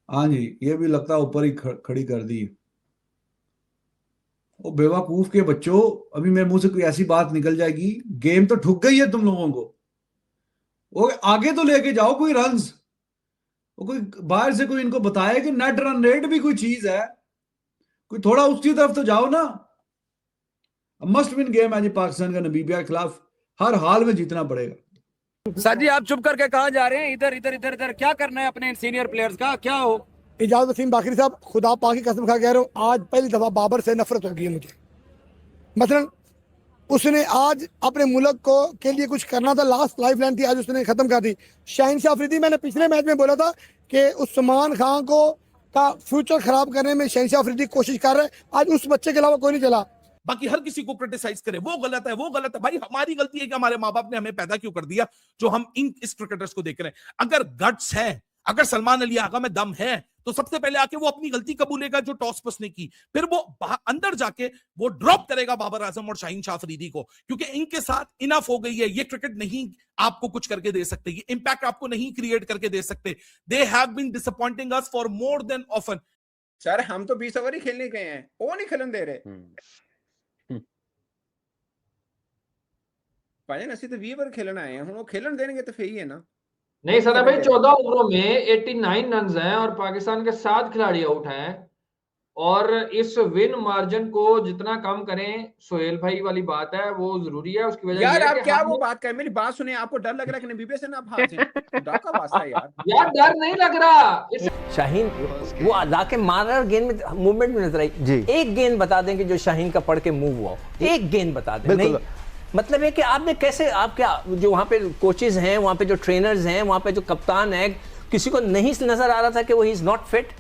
हाँ जी, ये भी लगता है ऊपर ही खड़ी कर दी। ओ बेवकूफ के बच्चों, अभी मेरे मुंह से कोई ऐसी बात निकल जाएगी, गेम तो ठुक गई है तुम लोगों को। वो आगे तो लेके जाओ कोई रन्स। वो कोई बाहर से कोई इनको बताए कि नेट रन रेट भी कोई चीज है, कोई थोड़ा उसकी तरफ तो जाओ ना। मस्ट विन गेम है जी पाकिस्तान का नमीबिया के खिलाफ, हर हाल में जीतना पड़ेगा। सर जी आप चुप करके कहाँ जा रहे हैं? इधर इधर इधर इधर क्या करना है अपने सीनियर प्लेयर्स का? क्या हो इजाज वसीम बाकरी साहब, खुदा पाक की कसम खा कह रहा हूँ, आज पहली दफा बाबर से नफरत हो गई है मुझे। मसलन उसने आज अपने मुल्क को के लिए कुछ करना था, लास्ट लाइफ लाइन थी, आज उसने खत्म कर दी। शाहीन शाह अफरीदी, मैंने पिछले मैच में बोला था कि उस्मान खान को का फ्यूचर खराब करने में शाहीन शाह अफरीदी कोशिश कर रहा है, आज उस बच्चे के अलावा कोई नहीं चला। बाकी हर किसी को क्रिटिसाइज करे, वो गलत है वो गलत है। भाई हमारी गलती है कि हमारे माँ बाप ने हमें पैदा क्यों कर दिया जो हम इस क्रिकेटर्स को देख रहे हैं। अगर गट्स है, अगर सलमान अली आगा में दम है, तो सबसे पहले आके वो अपनी गलती कबूलेगा जो टॉस पस ने की, फिर वो अंदर जाके वो ड्रॉप करेगा बाबर आजम और शाहीन शाह अफरीदी को, क्योंकि इनके साथ इनफ हो गई है। ये क्रिकेट नहीं आपको कुछ करके दे सकते, ये इंपैक्ट आपको नहीं क्रिएट करके दे सकते। They have been disappointing us for more than often. Sir हम तो 20 ओवर ही खेलने गए हैं, वो नहीं खेलन दे रहे। भाईजान असि तो 20 ओवर खेलन आए हैं, वो खेलन देंगे तो फिर ही है ना। नहीं सर भाई, 14 ओवरों में 89 रन हैं और पाकिस्तान के 7 खिलाड़ी आउट हैं, और इस विन मार्जिन को जितना कम करें, सोहेल भाई वाली बात है, वो जरूरी है। उसकी वजह यार यह आप है कि क्या वो बात कर, मेरी बात सुने, आपको डर लग रहा है कि नबीबे से ना आप हार जाएं? खुदा का वास्ता यार। यार डर नहीं लग रहा। शाहीन वो लाके मार रहा है, गेंद में मूवमेंट में नजर आई। एक गेंद बता दें कि जो शाहीन का पढ़ के मूव हुआ, एक गेंद बता दें। नहीं, मतलब है कि आपने कैसे, आप क्या जो वहां पे कोचेज हैं, वहां पे जो ट्रेनर्स हैं, वहां पे जो कप्तान है, किसी को नहीं नजर आ रहा था कि वो ही इज नॉट फिट,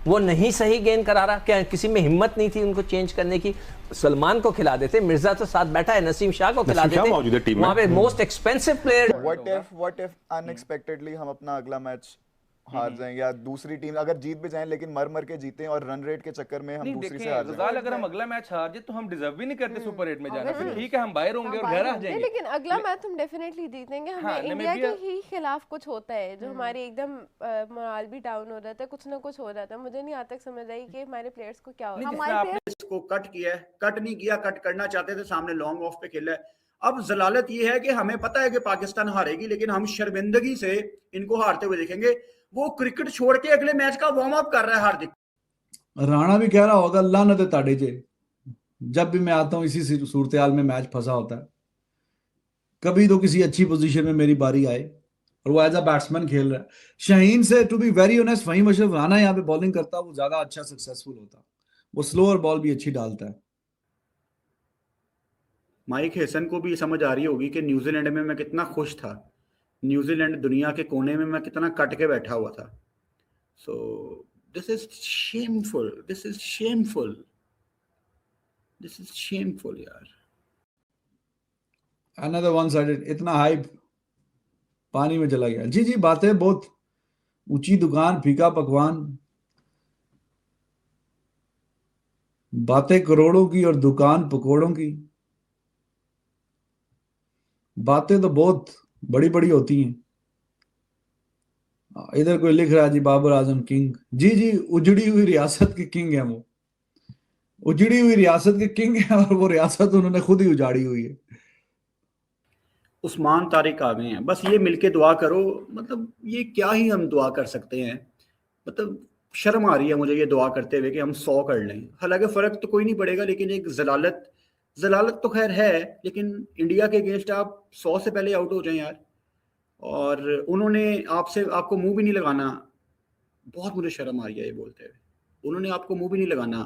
वो नहीं सही गेंद करा रहा? क्या किसी में हिम्मत नहीं थी उनको चेंज करने की? सलमान को खिला देते, मिर्जा तो साथ बैठा है, नसीम शाह को खिला देते, वहां पे most expensive player. What if unexpectedly हम अपना अगला मैच हार जाएं, या दूसरी टीम अगर जीत भी जाएं लेकिन मर मर के जीतें और रन रेट के चक्कर में हम दूसरी से हार जाएं। अगर हम अगला मैच हार जाए तो हम डिजर्व भी नहीं करते सुपर 8 में जाना। फिर ठीक है हम बाहर होंगे और घर आ जाएंगे, लेकिन अगला मैच हम डेफिनेटली जीतेंगे। हमें इंडिया के ही खिलाफ कुछ होता है जो हमारे एकदम मोरल भी डाउन हो जाता है, कुछ ना कुछ हो जाता है। मुझे नहीं आता समझ आई कि हमारे प्लेयर्स को क्या होता है। हमारे इसको कट किया है, कट नहीं किया, कट करना चाहते थे, सामने लॉन्ग ऑफ पे खेला है। अब जलालत ये है कि हमें पता है कि पाकिस्तान हारेगी, लेकिन हम शर्मिंदगी से इनको हारते हुए देखेंगे। वो क्रिकेट छोड़ के अगले मैच का वार्म अप कर रहा है हार्दिक। राणा भी कह रहा होगा अल्लाह न दे ताड़े जे, जब भी मैं आता हूं इसी सूरत हाल में मैच फंसा होता है। कभी तो किसी अच्छी पोजीशन में मेरी बारी आए, और वो एज अ बैट्समैन खेल रहा है। शाहीन से to be very honest, Faheem Ashraf Rana यहाँ पे बॉलिंग करता, वो ज्यादा अच्छा सक्सेसफुल होता। वो स्लोअर बॉल भी अच्छी डालता है। माइक हेसन को भी समझ आ रही होगी कि न्यूजीलैंड में मैं कितना खुश था, न्यूजीलैंड दुनिया के कोने में मैं कितना कट के बैठा हुआ था। So this is shameful, this is shameful, this is shameful यार। अनदर वन साइडेड, इतना हाइप पानी में चला गया। जी जी, बातें बहुत ऊंची दुकान फीका पकवान, बातें करोड़ों की और दुकान पकोड़ों की। बातें तो बहुत बड़ी बड़ी होती हैं। इधर कोई लिख रहा है जी बाबर आजम किंग। जी जी, उजड़ी हुई रियासत के किंग है वो, उजड़ी हुई रियासत के किंग है, और वो रियासत उन्होंने खुद ही उजाड़ी हुई है। उस्मान तारिक आ गए हैं, बस ये मिलके दुआ करो। मतलब ये क्या ही हम दुआ कर सकते हैं, मतलब शर्म आ रही है मुझे ये दुआ करते हुए कि हम 100 कर लें। हालांकि फर्क तो कोई नहीं पड़ेगा, लेकिन एक जलालत तो खैर है, लेकिन इंडिया के अगेंस्ट आप 100 से पहले आउट हो जाएं यार। और उन्होंने आपको मुंह भी नहीं लगाना। बहुत मुझे शर्म आ रही है ये बोलते हुए, उन्होंने आपको मुंह भी नहीं लगाना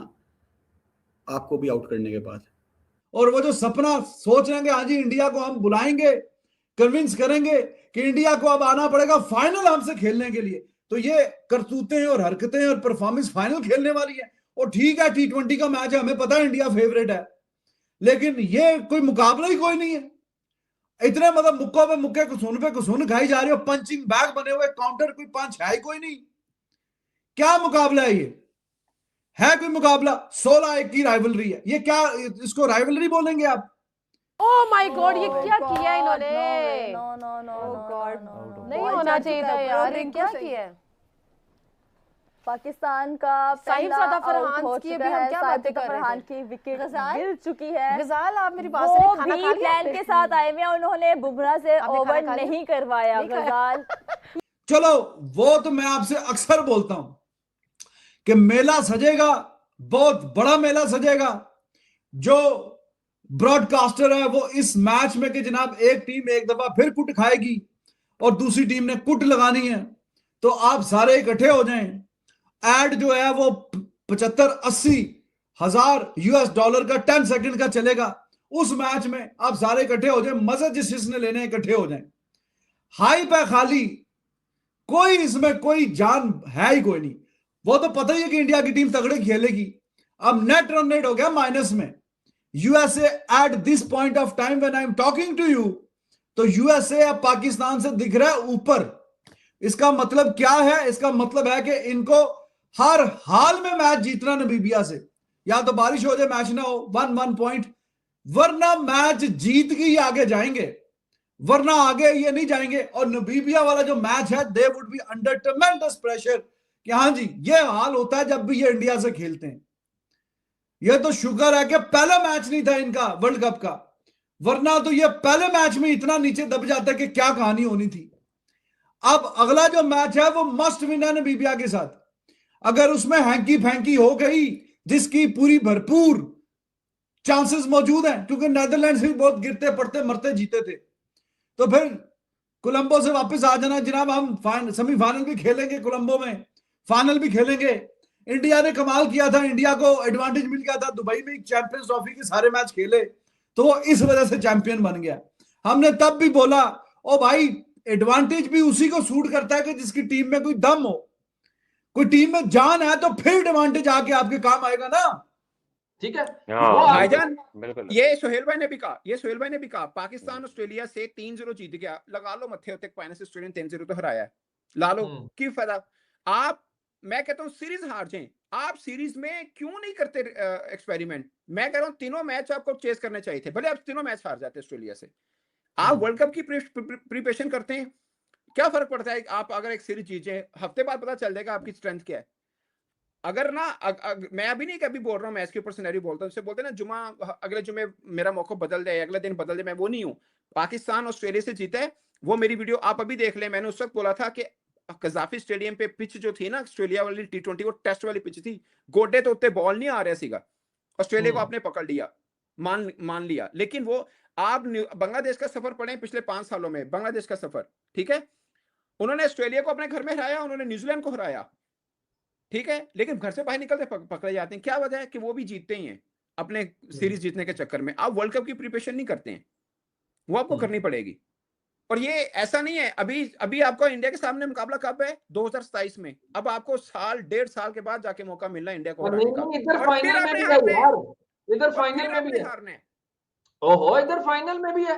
आपको भी आउट करने के बाद। और वो जो सपना सोच रहे हैं कि हाँ जी इंडिया को हम बुलाएंगे, कन्विंस करेंगे कि इंडिया को अब आना पड़ेगा फाइनल हमसे खेलने के लिए, तो ये करतूतें और हरकतें और परफॉर्मेंस फाइनल खेलने वाली है। और ठीक है, T20 का मैच है, हमें पता है इंडिया फेवरेट है, लेकिन ये कोई मुकाबला ही कोई नहीं है। इतने मतलब मुक्कों पे मुक्के, कुसुन पे कुसुन खाई जा रही हो, पंचिंग बैग बने हुए, काउंटर कोई पंच है ही कोई नहीं। क्या मुकाबला है ये? है कोई मुकाबला? 16-1 की राइवलरी है ये, क्या इसको राइवलरी बोलेंगे आप? ओह माय गॉड, ये क्या किया इन्होंने? नो नो नो गॉड, नहीं होना चाहिए था यार, क्या किया है? पाकिस्तान का पहला आउट हो चुका है, साइफ फरहान की विकेट गिर चुकी है। गजाल, आप मेरी बात वो भी प्लान के साथ आए हुए हैं, उन्होंने बुमराह से ओवर नहीं करवाया। गजाल चलो, वो तो मैं आपसे अक्सर बोलता हूं कि मेला सजेगा, बहुत बड़ा मेला सजेगा। जो ब्रॉडकास्टर है वो इस मैच में कि जनाब एक टीम एक दफा फिर कुट खाएगी और दूसरी टीम ने कुट लगानी है, तो आप सारे इकट्ठे हो जाएं। एड जो है वो 75-80 हजार $US का 10 सेकंड का चलेगा। उस मैच में आप सारे इकट्ठे हो जाएं, मजे जिसने लेने इकट्ठे हो जाएं। हाई पे खाली कोई इसमें कोई जान है ही कोई नहीं। वो तो पता ही है कि इंडिया की टीम तगड़े खेलेगी। अब नेट रन रेट हो गया माइनस में। USA at this point of time when I am talking to you, तो यूएसए अब पाकिस्तान से दिख रहा है ऊपर। इसका मतलब क्या है? इसका मतलब है कि इनको हर हाल में मैच जीतना नमीबिया से, या तो बारिश हो जाए मैच ना हो, 1-1 पॉइंट, वरना मैच जीत के ही आगे जाएंगे, वरना आगे ये नहीं जाएंगे। और नमीबिया वाला जो मैच है, they would be under ट्रेमेंडस pressure कि हाँ जी, ये हाल होता है जब भी ये इंडिया से खेलते हैं। ये तो शुक्र है कि पहला मैच नहीं था इनका वर्ल्ड कप का, वरना तो ये पहले मैच में इतना नीचे दब जाता है कि क्या कहानी होनी थी। अब अगला जो मैच है वो मस्ट विन है नमीबिया के साथ। अगर उसमें हैंकी फैंकी हो गई, जिसकी पूरी भरपूर चांसेस मौजूद हैं, क्योंकि नेदरलैंड्स भी बहुत गिरते पड़ते मरते जीते थे, तो फिर कोलंबो से वापस आ जाना जनाब। हम सेमीफाइनल भी खेलेंगे कोलंबो में, फाइनल भी खेलेंगे। इंडिया ने कमाल किया था, इंडिया को एडवांटेज मिल गया था, दुबई में चैंपियंस ट्रॉफी के सारे मैच खेले, तो वो इस वजह से चैंपियन बन गया। हमने तब भी बोला, ओ भाई, एडवांटेज भी उसी को सूट करता है कि जिसकी टीम में कोई दम हो, कोई टीम में जान है, तो फिर एडवांटेज आके आपके काम आएगा ना। ठीक है भाईजान, ये सोहेल भाई ने भी कहा पाकिस्तान ऑस्ट्रेलिया से 3-0 जीत गया। लगा लो मत्थे होते फाइनल से ऑस्ट्रेलिया 3-0 तो हराया है, ला लो, की फायदा। आप, मैं कहता हूं सीरीज हार जाएं, आप सीरीज में क्यों नहीं करते एक्सपेरिमेंट? मैं कह रहा हूं तीनों मैच आपको चेस करने चाहिए थे, भले आप तीनों मैच हार जाते ऑस्ट्रेलिया से। आप वर्ल्ड कप की प्रिपरेशन करते हैं, क्या फर्क पड़ता है? आप अगर एक सीरीज जीते, हफ्ते बाद पता चल जाएगा आपकी स्ट्रेंथ क्या है। अगर ना मैं अभी नहीं कभी बोल रहा हूँ, मैच के ऊपर सिनेरियो बोलता हूँ, उससे बोलते हैं ना जुमा, अगले जुमे मेरा मौका बदल जाए, अगले दिन बदल जाए, मैं वो नहीं हूँ। पाकिस्तान ऑस्ट्रेलिया से जीता है, वो मेरी वीडियो आप अभी देख लें। मैंने उस वक्त बोला था कि कजाफी स्टेडियम पे पिच जो थी ना ऑस्ट्रेलिया वाली T20, वो टेस्ट वाली पिच थी, गोडे तो उत्ते बॉल नहीं आ रहा सीगा, ऑस्ट्रेलिया को आपने पकड़ लिया, मान लिया। लेकिन वो आप बांग्लादेश का सफर पढ़े पिछले 5 सालों में, बांग्लादेश का सफर, ठीक है, उन्होंने ऑस्ट्रेलिया को अपने घर में हराया, उन्होंने न्यूजीलैंड को हराया, ठीक है, लेकिन घर से बाहर निकलते पकड़े जाते हैं। क्या वजह है? कि वो भी जीतते ही हैं अपने सीरीज जीतने के चक्कर में। आप वर्ल्ड कप की प्रिपरेशन नहीं करते हैं, वो आपको करनी पड़ेगी। और ये ऐसा नहीं है, अभी आपको इंडिया के सामने मुकाबला कब है? 2027 में। अब आपको साल 1.5 साल के बाद जाके मौका मिलना है इंडिया को हराने का। इधर फाइनल में भी है यार, इधर फाइनल में भी है। ओहो, इधर फाइनल में भी है।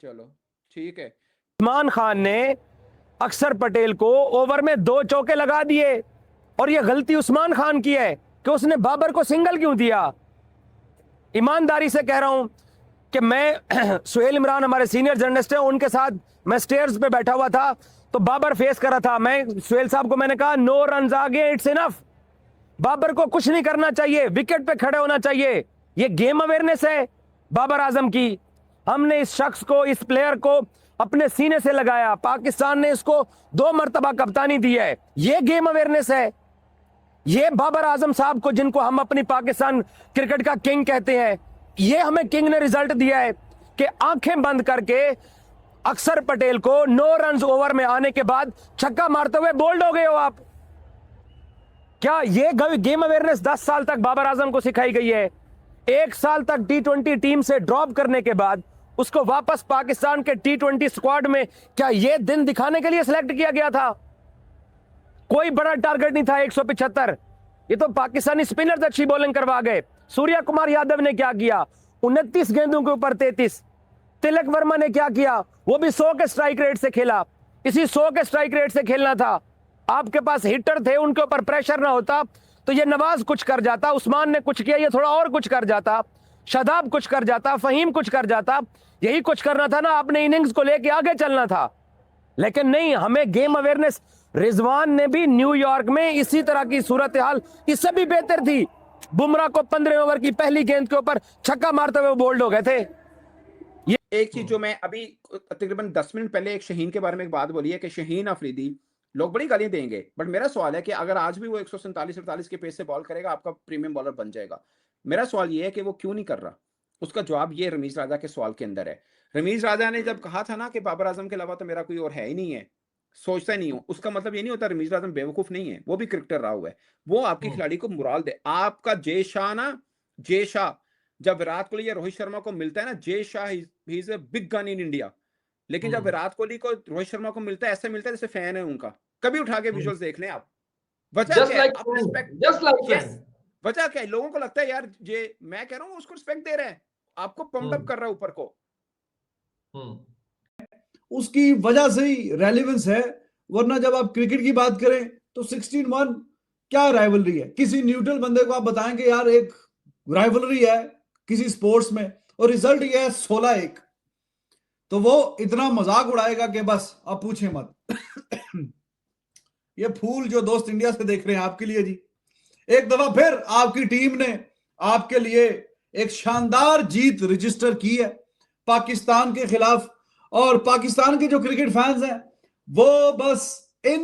चलो ठीक है। उस्मान खान ने अक्षर पटेल को ओवर में 2 चौके लगा दिए, और यह गलती उस्मान खान की है कि उसने बाबर को सिंगल क्यों दिया। ईमानदारी से कह रहा हूं कि मैं सुहेल इमरान हमारे सीनियर जर्नलिस्ट हैं, उनके साथ मैं स्टेयर्स पे बैठा हुआ था, तो बाबर फेस कर रहा था। मैं सुहेल साहब को मैंने कहा, नो रन आ गए, इट्स इनफ, बाबर को कुछ नहीं करना चाहिए, विकेट पे खड़े होना चाहिए। ये गेम अवेयरनेस है बाबर आजम की। हमने इस शख्स को, इस प्लेयर को अपने सीने से लगाया, पाकिस्तान ने इसको 2 मरतबा कप्तानी दी है, ये गेम अवेयरनेस है। ये बाबर आजम साहब को, जिनको हम अपनी पाकिस्तान क्रिकेट का किंग कहते हैं, ये हमें किंग ने रिजल्ट दिया है कि आंखें बंद करके अक्षर पटेल को 9 रन ओवर में आने के बाद छक्का मारते हुए बोल्ड हो गए हो आप। क्या ये गेम अवेयरनेस 10 साल तक बाबर आजम को सिखाई गई है? 1 साल तक T20 टीम से ड्रॉप करने के बाद उसको वापस पाकिस्तान के T20 स्क्वाड में क्या ये दिन दिखाने के लिए सिलेक्ट किया गया था? कोई बड़ा टारगेट नहीं था 175। ये तो पाकिस्तानी स्पिनर्स अच्छी बॉलिंग करवा गए। सूर्या कुमार यादव ने क्या किया? 29 गेंदों के ऊपर 33। तिलक वर्मा ने क्या किया? वो भी 100 के स्ट्राइक रेट से खेला। इसी 100 के स्ट्राइक रेट से खेलना था। आपके पास हिटर थे, उनके ऊपर प्रेशर ना होता तो ये नवाज कुछ कर जाता, उस्मान ने कुछ किया, ये थोड़ा और कुछ कर जाता, शादाब कुछ कर जाता, फहीम कुछ कर जाता। यही कुछ करना था ना, अपने इनिंग्स को लेके आगे चलना था। लेकिन नहीं, हमें गेम अवेयरनेस रिजवान ने भी न्यूयॉर्क में इसी तरह की सूरत हाल, इससे भी बेहतर थी, बुमराह को 15 ओवर की पहली गेंद के ऊपर छक्का मारते हुए बोल्ड हो गए थे। ये एक चीज जो मैं अभी तकरीबन 10 मिनट पहले एक शहीन के बारे में एक बात बोली है कि शहीन अफरीदी, लोग बड़ी गालियां देंगे, बट मेरा सवाल है कि अगर आज भी वो 147-48 के पेस से बॉल करेगा, आपका प्रीमियम बॉलर बन जाएगा। मेरा सवाल ये है कि वो क्यों नहीं कर रहा। उसका जवाब ये रमीज राजा के सवाल के अंदर है। रमीज राजा ने जब कहा था ना कि बाबर आजम के अलावा तो मेरा कोई और है ही नहीं है, सोचता नहीं हूं, उसका मतलब ये नहीं होता रमीज आजम बेवकूफ नहीं है, वो भी क्रिकेटर रहा हुआ है। वो आपके खिलाड़ी को मुराल दे। आपका जय शाह जब विराट कोहली या रोहित शर्मा को मिलता है ना, Jay Shah he is a big gun in India, लेकिन जब विराट कोहली को रोहित शर्मा को मिलता है, ऐसे मिलता है जैसे फैन है उनका। कभी उठा के विजुअल्स देख लें आप। वजह क्या है? वजह क्या है? लोगों को लगता है यार ये, मैं कह रहा हूँ उसको रिस्पेक्ट दे रहे हैं, आपको पंप अप कर रहा है ऊपर को। उसकी वजह से ही रेलेवेंस है, वरना जब आप क्रिकेट की बात करें तो 16-1 क्या राइवलरी है? किसी न्यूट्रल बंदे को आप बताएंगे यार एक राइवलरी है किसी स्पोर्ट्स में, और रिजल्ट ये है 16-1, तो वो इतना मजाक उड़ाएगा कि बस आप पूछे मत। ये फूल जो दोस्त इंडिया से देख रहे हैं आपके लिए जी, एक दफा फिर आपकी टीम ने आपके लिए एक शानदार जीत रजिस्टर की है पाकिस्तान के खिलाफ। और पाकिस्तान के जो क्रिकेट फैंस हैं वो बस इन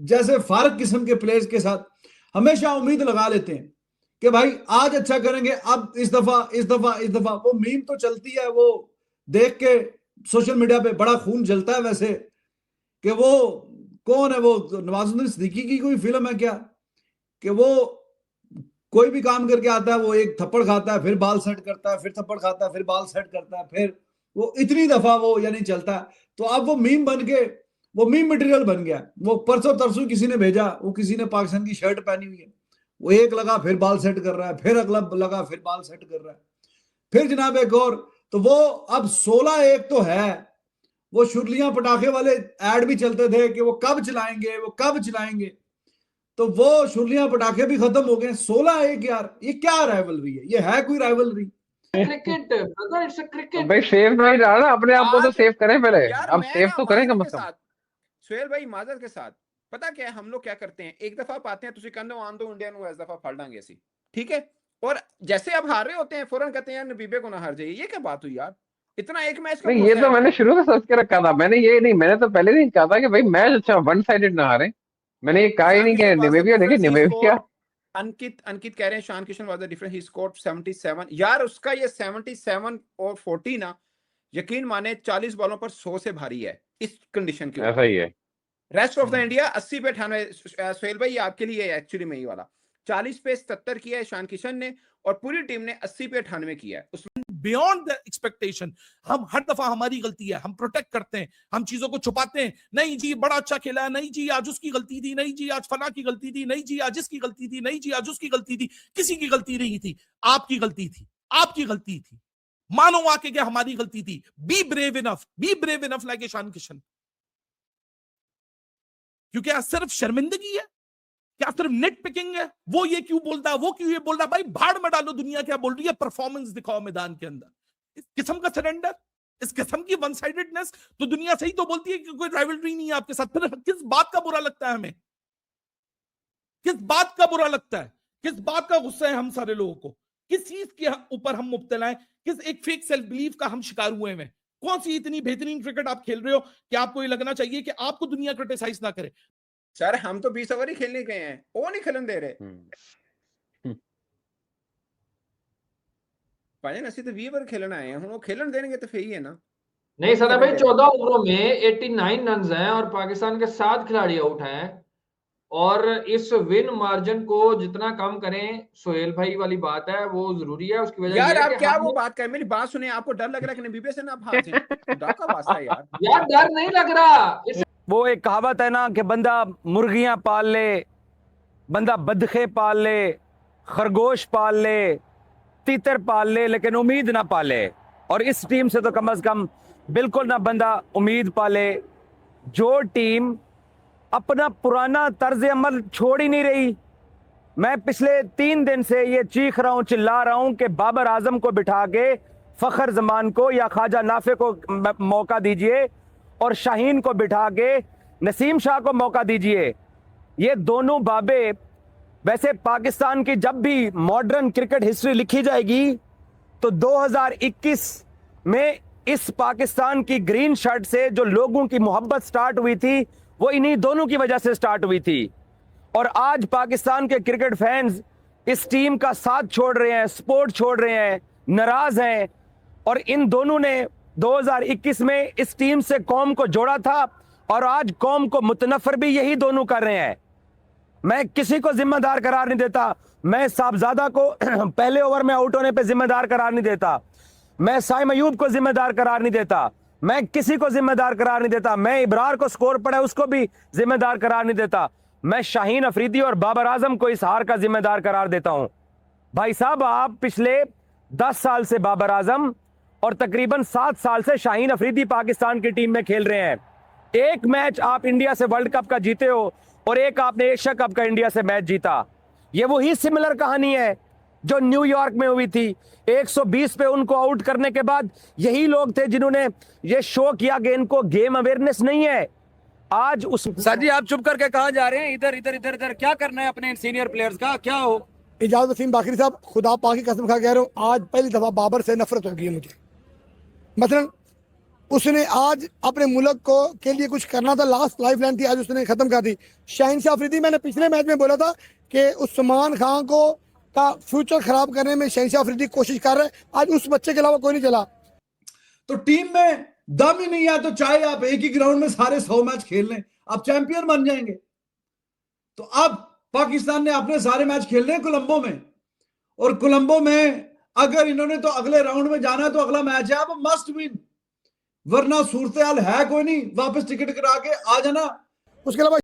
जैसे फारक किस्म के प्लेयर्स के साथ हमेशा उम्मीद लगा लेते हैं कि भाई आज अच्छा करेंगे, अब इस दफा वो मीम तो चलती है, वो देख के सोशल मीडिया पे बड़ा खून जलता है वैसे, कि वो कौन है, वो नवाजुद्दीन सिद्दीकी की कोई फिल्म है क्या, कि वो कोई भी काम करके आता है, वो एक थप्पड़ खाता है, फिर बाल सेट करता है, फिर थप्पड़ खाता है, फिर बाल सेट करता है, फिर वो इतनी दफा वो यानी चलता है। तो अब वो मीम बन के, वो मीम मटेरियल बन गया। वो परसों तरसों किसी ने भेजा, वो किसी ने पाकिस्तान की शर्ट पहनी हुई है, वो एक लगा फिर बाल सेट कर रहा है, फिर अगला लगा फिर बाल सेट कर रहा है, फिर जनाब एक और। तो वो अब 16-1 तो है, वो शुरलियां पटाखे वाले ऐड भी चलते थे कि वो कब चलाएंगे, तो वो शुरलियां पटाखे भी खत्म हो गए। 16-1 यार, ये क्या राइवलरी है? ये है कोई rivalry? Cricket brother, it's a cricket. भाई सेफ नहीं रहा ना, अपने आप को तो सेफ करें पहले, अब सेफ तो करें कम से कम। सुहेल भाई माजर के साथ पता क्या है, हम लोग क्या करते हैं, एक दफा पाते हैं, तुझे कहते हो आन दो इंडिया नु इस दफा फाड़ डांगे ऐसी, ठीक है, और जैसे अब हार रहे होते हैं फौरन कहते हैं यार नबीबे को ना हार जाइए। ये क्या बात हुई यार, इतना एक मैच का नहीं, ये तो मैंने शुरू से सोच के रखा था। मैंने तो पहले नहीं कहा था कि भाई मैच अच्छा वन साइडेड ना हारे। मैंने ये कहा ही नहीं कि नबीबिया, देखिए नबीबिया। अंकित कह रहे हैं शान Kishan was the difference, he scored 77। यार उसका ये 77 और 40 ना, यकीन माने 40 बॉलों पर 100 से भारी है इस कंडीशन के। ऐसा ही है। रेस्ट ऑफ द इंडिया 80 पे 98। सोहेल भाई आपके लिए एक्चुअली में ही वाला 40 पे 77 किया है शान किशन ने, और पूरी टीम ने 80 पे 98 किया है। उसमें बियॉन्ड द एक्सपेक्टेशन, हम हर दफा हमारी गलती है, हम प्रोटेक्ट करते हैं, हम चीजों को छुपाते हैं। नहीं जी बड़ा अच्छा खेला है, नहीं जी आज उसकी गलती थी, नहीं जी आज फला की गलती थी, नहीं जी आज इसकी गलती थी, नहीं जी आज उसकी गलती थी। किसी की गलती नहीं थी, आपकी गलती थी, आपकी गलती थी। मानो आके क्या हमारी गलती थी। बी ब्रेव इनफ लाइक शान किशन। क्योंकि आज सिर्फ शर्मिंदगी है, क्या सिर्फ नेट पिकिंग है, वो ये क्यों बोलता है, वो क्यों ये बोल रहा है। भाई भाड़ में डालो, दुनिया क्या बोल रही है, परफॉर्मेंस दिखाओ मैदान के अंदर। इस किस्म का सरेंडर, इस किस्म की वन साइडेडनेस, तो दुनिया सही तो बोलती है कि कोई राइवलरी नहीं है आपके साथ। फिर किस बात का बुरा लगता है हमें, किस बात का बुरा लगता है, किस बात का गुस्सा है हम सारे लोगों को, किस चीज के ऊपर हम मुब्तला हैं, किस एक फेक सेल्फ बिलीफ का हम शिकार हुए हैं। कौन सी इतनी बेहतरीन क्रिकेट आप खेल रहे हो कि आपको ये लगना चाहिए कि आपको दुनिया क्रिटिसाइज ना करे। सर हम तो 20 ओवर ही खेलने गए हैं, वो नहीं खेलन दे रहे। भाई नसी तो 20 ओवर खेलना आए हैं, हम वो खेलन देंगे तो फिर ही है ना। नहीं सर भाई 14 ओवरों में 89 रन हैं और पाकिस्तान के 7 खिलाड़ी आउट हैं, और इस विन मार्जिन को जितना कम करें, सोहेल भाई वाली बात है वो जरूरी है। उसकी वजह यार आप क्या वो बात करें, मेरी बात सुने, आपको डर लग रहा है कि नबीबे से ना आप हार जाएं? खुदा का वास्ता है यार डर नहीं लग रहा। वो एक कहावत है ना कि बंदा मुर्गियां पाल ले, बंदा बदखे पाल ले, खरगोश पाल ले, तीतर पाल ले, लेकिन उम्मीद ना पाले। और इस टीम से तो कम से कम बिल्कुल ना बंदा उम्मीद पाले। जो टीम अपना पुराना तर्ज अमल छोड़ ही नहीं रही। मैं पिछले 3 दिन से ये चीख रहा हूं, चिल्ला रहा हूं कि बाबर आजम को बिठा के फखर जमान को या ख्वाजा नाफे को मौका दीजिए, और शाहीन को बिठा के नसीम शाह को मौका दीजिए। ये दोनों बाबे, वैसे पाकिस्तान की जब भी मॉडर्न क्रिकेट हिस्ट्री लिखी जाएगी तो 2021 में इस पाकिस्तान की ग्रीन शर्ट से जो लोगों की मोहब्बत स्टार्ट हुई थी वो इन्हीं दोनों की वजह से स्टार्ट हुई थी। और आज पाकिस्तान के क्रिकेट फैंस इस टीम का साथ छोड़ रहे हैं, सपोर्ट छोड़ रहे हैं, नाराज हैं। और इन दोनों ने 2021 में इस टीम से कौम को जोड़ा था और आज कौम को मुतनफर भी यही दोनों कर रहे हैं। मैं किसी को जिम्मेदार करार नहीं देता। मैं साहबजादा को पहले ओवर में आउट होने पे जिम्मेदार करार नहीं देता। मैं साइम अयूब को जिम्मेदार करार नहीं देता। मैं किसी को जिम्मेदार करार नहीं देता। मैं इब्रार को स्कोर पड़ा है उसको भी जिम्मेदार करार नहीं देता। मैं शाहीन अफरीदी और बाबर आजम को इस हार का जिम्मेदार करार देता हूं। भाई साहब, आप पिछले 10 साल से बाबर आजम और तकरीबन 7 साल से शाहीन अफरीदी पाकिस्तान की टीम में खेल रहे हैं। एक मैच आप इंडिया से वर्ल्ड कप का जीते हो और एक आपने एशिया कप का इंडिया से मैच जीता। ये वही सिमिलर कहानी है जो न्यूयॉर्क में हुई थी। 120 पे उनको आउट करने के बाद यही लोग थे जिन्होंने ये शो किया कि इनको गेम अवेयरनेस नहीं है। आज उस साजी, आप चुप करके कहां जा रहे हैं? इधर इधर इधर इधर क्या करना है अपने सीनियर प्लेयर्स का? क्या हो? इजाज़ वसीम बाकरी साहब, खुदा पाक की कसम खा कह रहा हूँ, आज पहली दफा बाबर से नफरत हो गई है मुझे। मसलन उसने आज अपने मुल्क को के लिए कुछ करना था, लास्ट लाइफ लाइन थी, आज उसने खत्म कर दी। शाहीन शाह अफरीदी, मैंने पिछले मैच में बोला था कि उस्मान खान को का फ्यूचर खराब करने में शाहीन शाह अफरीदी कोशिश कर रहा है। आज उस बच्चे के अलावा कोई नहीं चला। तो टीम में दम ही नहीं है तो चाहे आप एक ही ग्राउंड में सारे 100 मैच खेल लें, आप चैंपियन बन जाएंगे। तो अब पाकिस्तान ने अपने सारे मैच खेलने हैं कोलंबो में, और कोलंबो में अगर इन्होंने तो अगले राउंड में जाना है तो अगला मैच है अब मस्ट विन, वरना सूरत हाल है कोई नहीं, वापस टिकट करा के आ जाना। उसके अलावा